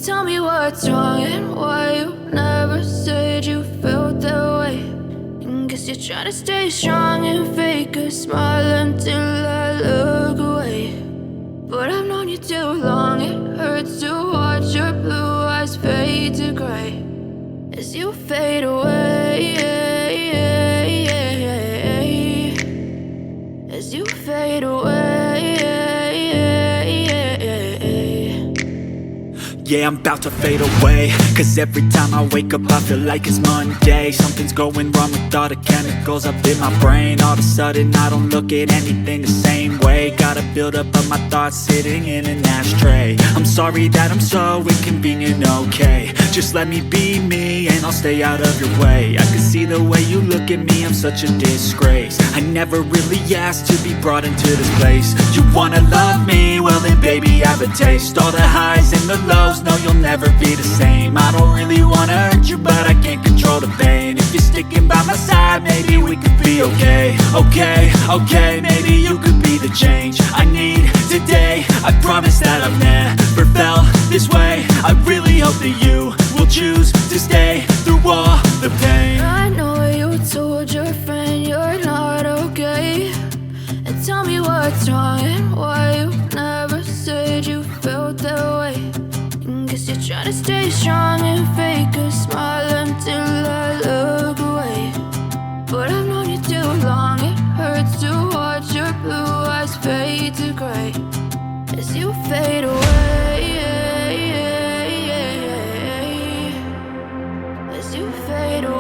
Tell me what's wrong and why you never said you felt that way. And guess you're trying to stay strong and fake a smile until I look away. But I've known you too long, it hurts to watch your blue eyes fade to gray as you fade away, as you fade away. Yeah, I'm about to fade away, cause every time I wake up I feel like it's Monday. Something's going wrong with all the chemicals up in my brain. All of a sudden I don't look at anything the same way. Got a buildup of my thoughts sitting in an ashtray. I'm sorry that I'm so inconvenient, okay. Just let me be me and I'll stay out of your way. I can see the way you look at me, I'm such a disgrace. I never really asked to be brought into this place. You wanna love me? Well then baby, have a taste. All the highs and the lows, no, you'll never be the same. I don't really wanna hurt you, but I can't control the pain. If you're sticking by my side, maybe we could be okay. Okay, maybe you could be the change I need today. I promise that I've never felt this way. I really hope that you will choose to stay through all the pain. I know you told your friend you're not okay, and tell me what's wrong and why you never said you felt that way. Guess you're trying to stay strong and fake a smile until I look away. But I've known you too long, it hurts to watch your blue eyes fade to gray as you fade away, as you fade away.